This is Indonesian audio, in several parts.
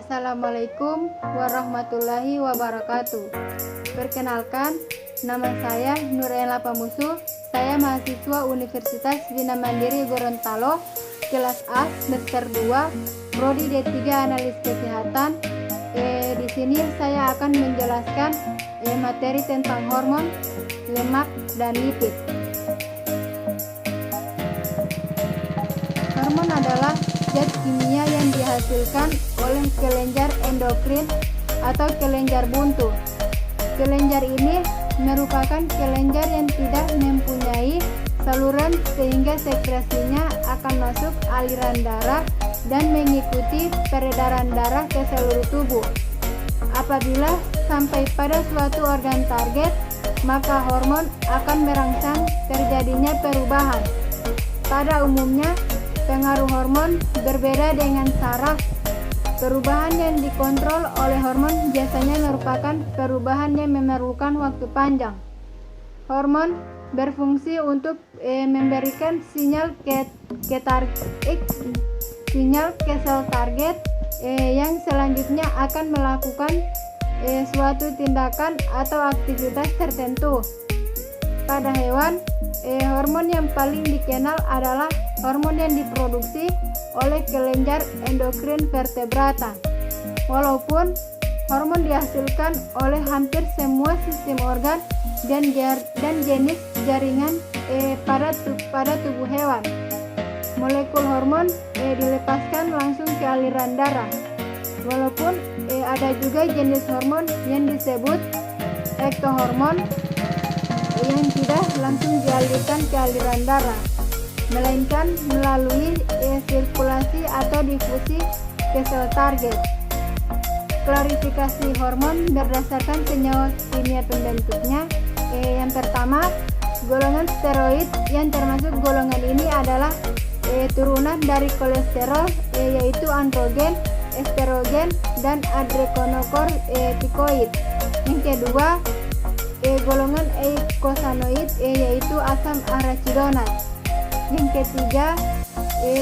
Assalamualaikum warahmatullahi wabarakatuh. Perkenalkan, nama saya Nurela Pamusu. Saya mahasiswa Universitas Bina Mandiri Gorontalo, kelas A semester 2, prodi D3 Analis Kesehatan. Di sini saya akan menjelaskan materi tentang hormon, lemak, dan lipid. Hormon adalah zat kimia yang dihasilkan oleh kelenjar endokrin atau kelenjar buntu. Kelenjar ini merupakan kelenjar yang tidak mempunyai saluran sehingga sekresinya akan masuk aliran darah dan mengikuti peredaran darah ke seluruh tubuh. Apabila sampai pada suatu organ target, maka hormon akan merangsang terjadinya perubahan. Pada umumnya, pengaruh hormon berbeda dengan saraf. Perubahan yang dikontrol oleh hormon biasanya merupakan perubahan yang memerlukan waktu panjang. Hormon berfungsi untuk memberikan sinyal ke sel target yang selanjutnya akan melakukan suatu tindakan atau aktivitas tertentu. Pada hewan, hormon yang paling dikenal adalah hormon yang diproduksi oleh kelenjar endokrin vertebrata. Walaupun hormon dihasilkan oleh hampir semua sistem organ dan jenis jaringan pada tubuh hewan, molekul hormon dilepaskan langsung ke aliran darah. Walaupun ada juga jenis hormon yang disebut ektohormon yang tidak langsung dialirkan ke aliran darah, melainkan melalui sirkulasi atau difusi ke sel target. Klarifikasi hormon berdasarkan senyawa kimia pembentuknya. Yang pertama, golongan steroid, yang termasuk golongan ini adalah turunan dari kolesterol, yaitu androgen, estrogen, dan adrenokortikoid. Yang kedua, golongan eikosanoid, yaitu asam arachidonat. Yang ketiga,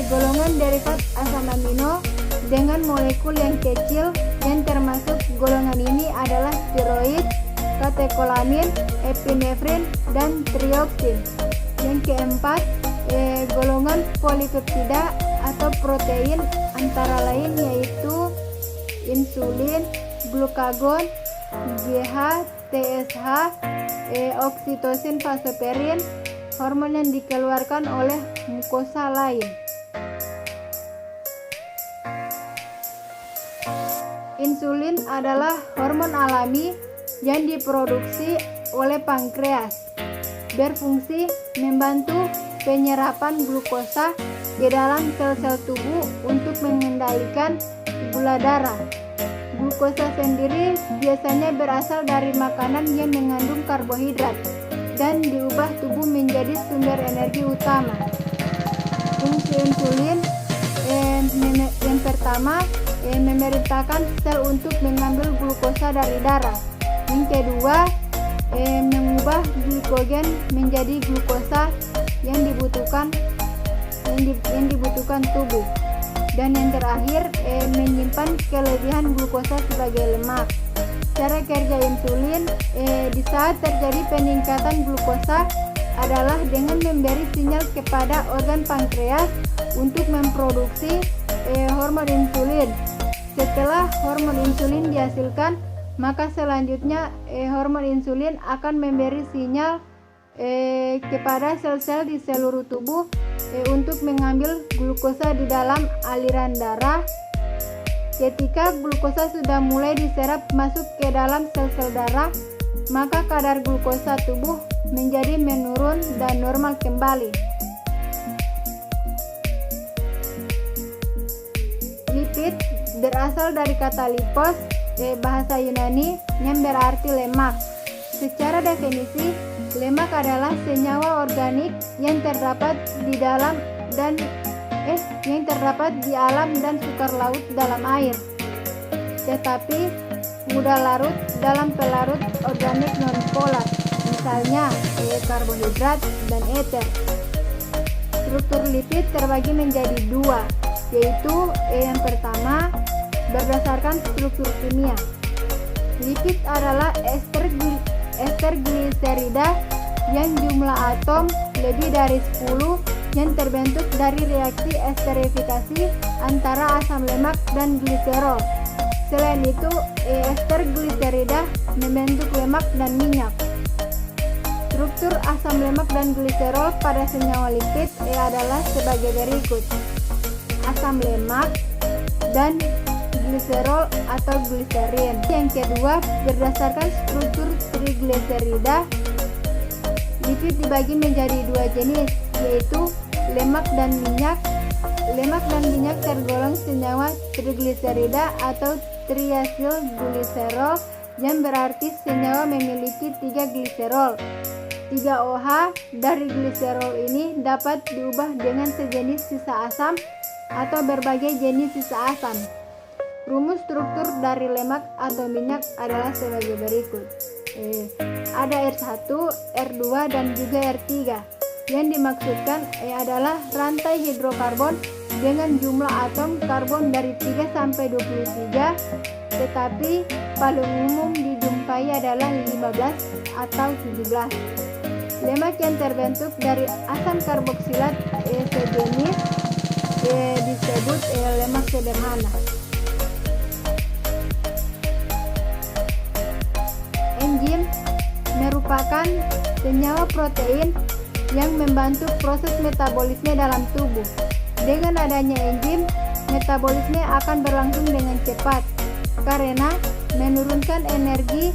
golongan derivat asam amino dengan molekul yang kecil, yang termasuk golongan ini adalah steroid, katekolamin, epinefrin, dan trioksin. Yang keempat, golongan polipeptida atau protein antara lain yaitu insulin, glukagon, GH, TSH, oksitosin, vasoperin, hormon yang dikeluarkan oleh mukosa lain. Insulin adalah hormon alami yang diproduksi oleh pankreas, berfungsi membantu penyerapan glukosa ke dalam sel-sel tubuh untuk mengendalikan gula darah. Glukosa sendiri biasanya berasal dari makanan yang mengandung karbohidrat dan diubah tubuh menjadi sumber energi utama. Fungsi insulin yang pertama, memerintahkan sel untuk mengambil glukosa dari darah. Yang kedua, mengubah glikogen menjadi glukosa yang dibutuhkan tubuh. Dan yang terakhir, menyimpan kelebihan glukosa sebagai lemak. Cara kerja insulin di saat terjadi peningkatan glukosa adalah dengan memberi sinyal kepada organ pankreas untuk memproduksi hormon insulin. Setelah hormon insulin dihasilkan, maka selanjutnya hormon insulin akan memberi sinyal kepada sel-sel di seluruh tubuh untuk mengambil glukosa di dalam aliran darah. Ketika glukosa sudah mulai diserap masuk ke dalam sel-sel darah, maka kadar glukosa tubuh menjadi menurun dan normal kembali. Lipid berasal dari kata lipos, bahasa Yunani yang berarti lemak. Secara definisi, lemak adalah senyawa organik yang terdapat di alam dan sukar laut dalam air, tetapi mudah larut dalam pelarut organik non-polar, misalnya karbohidrat dan ether. Struktur lipid terbagi menjadi dua, yaitu yang pertama berdasarkan struktur kimia. Lipid adalah ester gliserida yang jumlah atom lebih dari 10 yang terbentuk dari reaksi esterifikasi antara asam lemak dan gliserol. Selain itu, ester gliserida membentuk lemak dan minyak. Struktur asam lemak dan gliserol pada senyawa lipid adalah sebagai berikut. Asam lemak dan gliserol atau gliserin. Yang kedua, berdasarkan struktur trigliserida, lipid dibagi menjadi dua jenis, yaitu lemak dan minyak. Lemak dan minyak tergolong senyawa trigliserida atau triasil gliserol, yang berarti senyawa memiliki 3 gliserol. 3 OH dari gliserol ini dapat diubah dengan sejenis sisa asam atau berbagai jenis sisa asam. Rumus struktur dari lemak atau minyak adalah sebagai berikut. Ada R1, R2, dan juga R3. Yang dimaksudkan adalah rantai hidrokarbon dengan jumlah atom karbon dari 3 sampai 23, tetapi paling umum dijumpai adalah 15 atau 17. Lemak yang terbentuk dari asam karboksilat sejenis disebut lemak sederhana. Enzim merupakan senyawa protein yang membantu proses metabolisme dalam tubuh. Dengan adanya enzim, metabolisme akan berlangsung dengan cepat karena menurunkan energi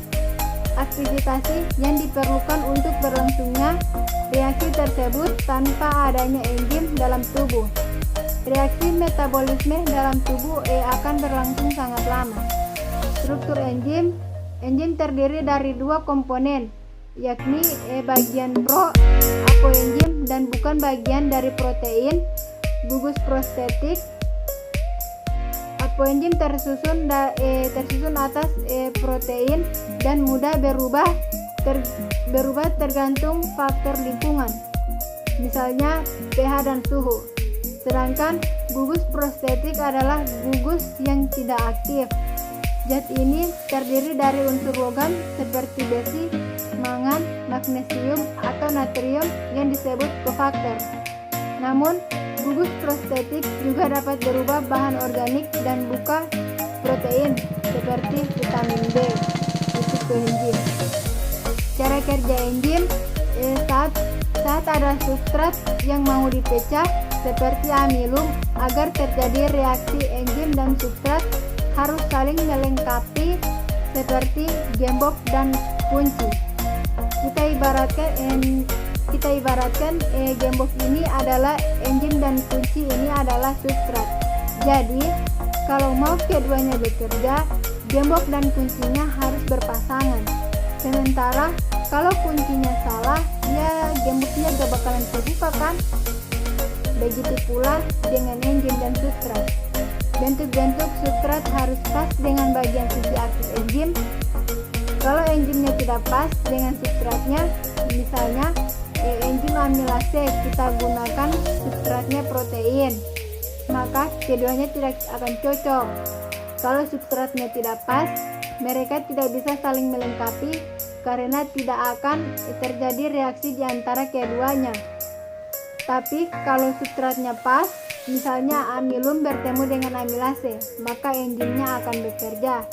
aktivitas yang diperlukan untuk berlangsungnya reaksi tersebut tanpa adanya enzim dalam tubuh. Reaksi metabolisme dalam tubuh akan berlangsung sangat lama. Struktur enzim terdiri dari 2 komponen, yakni bagian apoenzim dan bukan bagian dari protein gugus prostetik. Apoenzim tersusun atas protein dan mudah berubah tergantung faktor lingkungan, misalnya pH dan suhu. Sedangkan gugus prostetik adalah gugus yang tidak aktif. Zat ini terdiri dari unsur logam seperti besi, mangan, magnesium, atau natrium yang disebut cofaktor. Namun, gugus prostetik juga dapat berubah bahan organik dan bukan protein seperti vitamin B, itu koenzim. Cara kerja enzim saat ada substrat yang mau dipecah seperti amilum, agar terjadi reaksi enzim dan substrat harus saling melengkapi seperti gembok dan kunci. Kita ibaratkan gembok ini adalah enzim dan kunci ini adalah substrat. Jadi, kalau mau keduanya bekerja, gembok dan kuncinya harus berpasangan. Sementara kalau kuncinya salah, ya gemboknya gak bakalan terbuka kan? Begitu pula dengan enzim dan substrat. Bentuk-bentuk substrat harus pas dengan bagian sisi aktif enzim. Kalau enzimnya tidak pas dengan substratnya, misalnya enzim amilase, kita gunakan substratnya protein, maka keduanya tidak akan cocok. Kalau substratnya tidak pas, mereka tidak bisa saling melengkapi karena tidak akan terjadi reaksi di antara keduanya. Tapi kalau substratnya pas, misalnya amilum bertemu dengan amilase, maka enzimnya akan bekerja.